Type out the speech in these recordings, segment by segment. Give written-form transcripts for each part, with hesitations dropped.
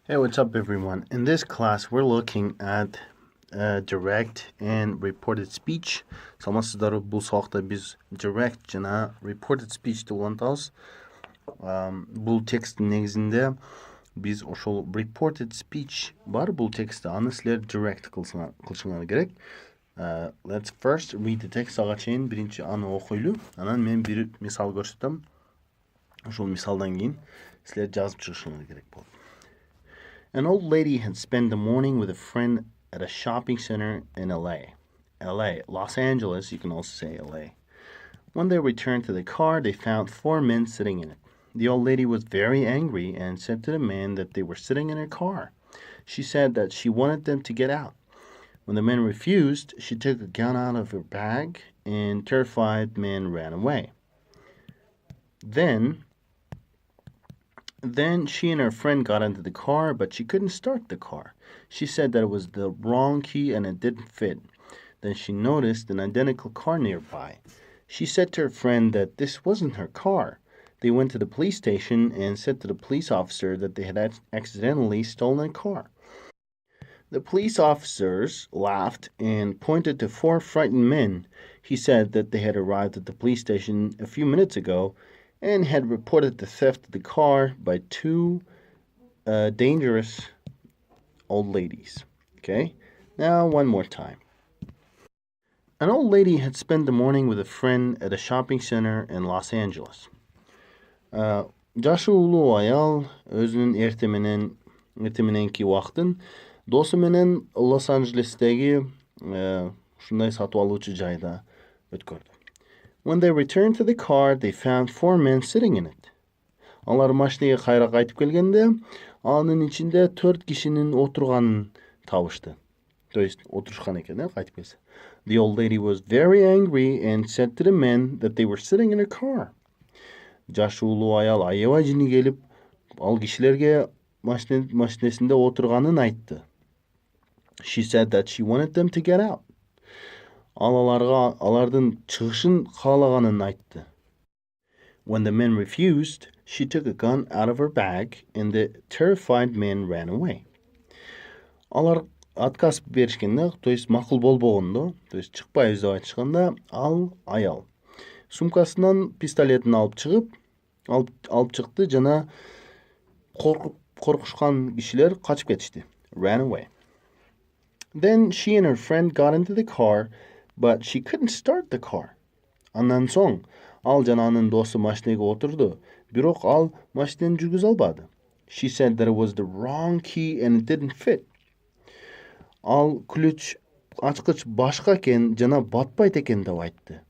Hey, what's up, everyone? In this class, we're looking at direct and reported speech. Саламатсыздар, бұл сабақта біз direct жана reported speechті улантабыз. Бұл тексттің негізінде біз ошол reported speech бар, бұл текстті аны силер direct кылышыңар керек. Let's first read the text. Ага чейин биринчи аны окуйлу. Анан мен бир мисал көрсөтөм. Ошол мисалдан кийин силер жазып чыгышыңар керек болот. An old lady had spent the morning with a friend at a shopping center in Los Angeles, you can also say LA. When they returned to the car, they found four men sitting in it. The old lady was very angry and said to the men that they were sitting in her car. She said that she wanted them to get out. When the men refused, she took a gun out of her bag and terrified men ran away. Then she and her friend got into the car, but she couldn't start the car. She said that it was the wrong key and it didn't fit. Then she noticed an identical car nearby. She said to her friend that this wasn't her car. They went to the police station and said to the police officer that they had accidentally stolen a car. The police officers laughed and pointed to four frightened men. He said that they had arrived at the police station a few minutes ago and had reported the theft of the car by two dangerous old ladies. Okay, now one more time. An old lady had spent the morning with a friend at a shopping center in Los Angeles. Жашы улуу аял өзүнүн эртемененки убактын досу менен Лос-Анджелестеги ушундай сатып алуучу жайда өткөрдү. When they returned to the car, they found four men sitting in it. Алар машинеге кайра кайтып келгенде, анын ичинде 4 кишинин отурганын табышты. То есть отурушкан экен, кайтып келсе. The old lady was very angry and said to the men that they were sitting in her car. Жашы улуу аял аябай жини келип, ал кишилерге машинесинде отурганын айтты. She said that she wanted them to get out. Ал алардын чыгышын каалаганын айтты. When the men refused, she took a gun out of her bag and the terrified men ran away. Алар отказ беришкенде, то есть макул болбогондо, то есть чыкпайбыз деп айтышканда, ал аял сумкасынан пистолетин алып чыкты жана коркушкан кишилер качып кетишти. Ran away. Then she and her friend got into the car, but she couldn't start the car. Андан соң ал жана анын досу машинеге отурду, бирок ал машинени жүргүзө албады. She said that it was the wrong key and it didn't fit. Ал ключ ачкыч башка экен жана батпайт экен деп айтты.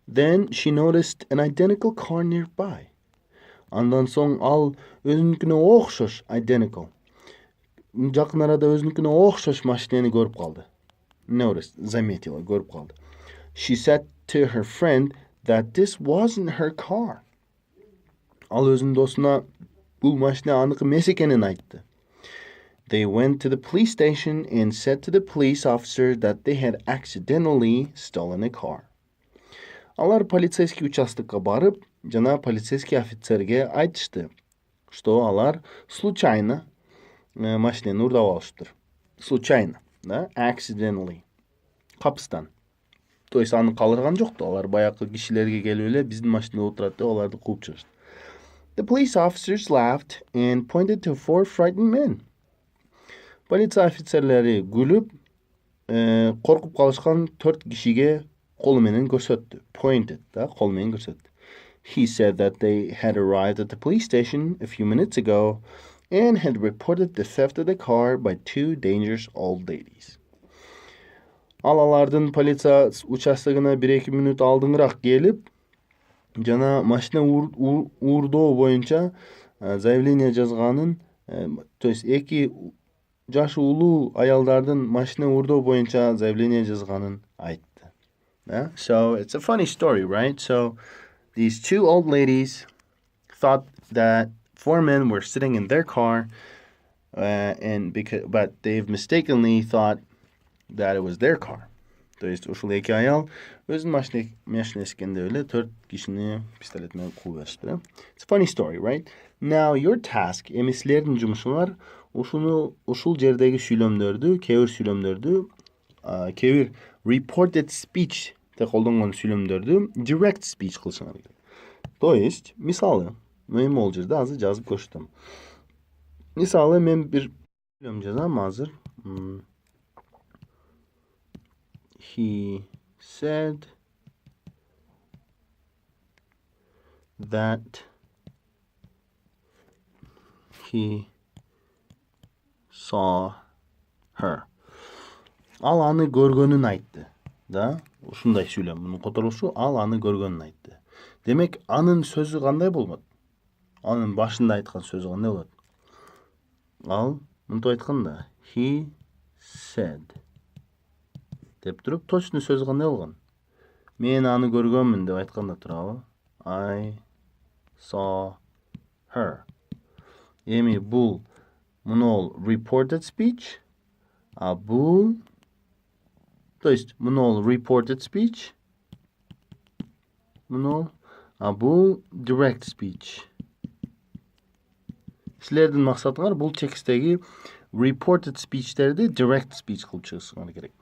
Then she noticed an identical car nearby. Андан соң ал өзүнүкүнө окшош identical. Жакын арада өзүнүкүнө окшош машинени көрүп калды. Noticed, заметила, көрүп калды. She said to her friend that this wasn't her car. Ал өзүнүн досуна бул машина аныкы эмес экенин айтты. They went to the police station and said to the police officer that they had accidentally stolen a car. Алар полицейский участокко барып, жана полицейский офицерге айтышты, что алар случайно машинени урдап алыштыр. Случайно, да, accidentally. Капыстан. То есть аны калдырган жокту, алар баягы кишилерге келип эле биздин машинада отурат деп аларды кууп чыгышты. The police officers laughed and pointed to four frightened men. Полиция офицерлери күлүп, коркуп калышкан 4 кишиге колу менен көрсөттү. Pointed, да, колу менен көрсөттү. He said that they had arrived at the police station a few minutes ago and had reported the theft of the car by two dangerous old ladies. Алардын полиция участогуна 1-2 мүнөт алдыңыраак келип, жана машина уурдоо боюнча заявление жазганын, то есть эки жашы улуу аялдардын машина уурдоо боюнча заявление жазганын айтты. Yeah? So it's a funny story, right? So these two old ladies thought that four men were sitting in their car, but they've mistakenly thought that it was their car. То есть ушул эки аял өзүнүн машинесикенде эле 4 кишини пистолет менен кууп беришти. It's a funny story, right? Now your task, эми силердин жумушуңар ушул жердеги сүйлөмдөрдү, кээ бир reported speech деп колдонгон сүйлөмдөрдү direct speech кылышыңар керек. То есть, мисалы, мен могул жерде азыр жазып көрсөтөм. Мисалы, мен бир сүйлөм жазам азыр. He said that he saw her. Ал аны көргөнүн айтты. Да, ушундай сүйлөм. Мунун которулушу ал аны көргөнүн айтты. Демек, анын сөзү кандай болмок? Анын башында айткан сөзү кандай болот? Ал мынтип айтканда, he said деп туруп, точно сөзү кандай болгон? Мен аны көргөнмүн деп айтканда турабы? I saw her. Эми бул мунул reported speech, а бул, то есть мунул reported speech, мунул, а бул direct speech. Силердин максатыңар бул текстеги reported speech'терди direct speech кылып чыгышыңар керек.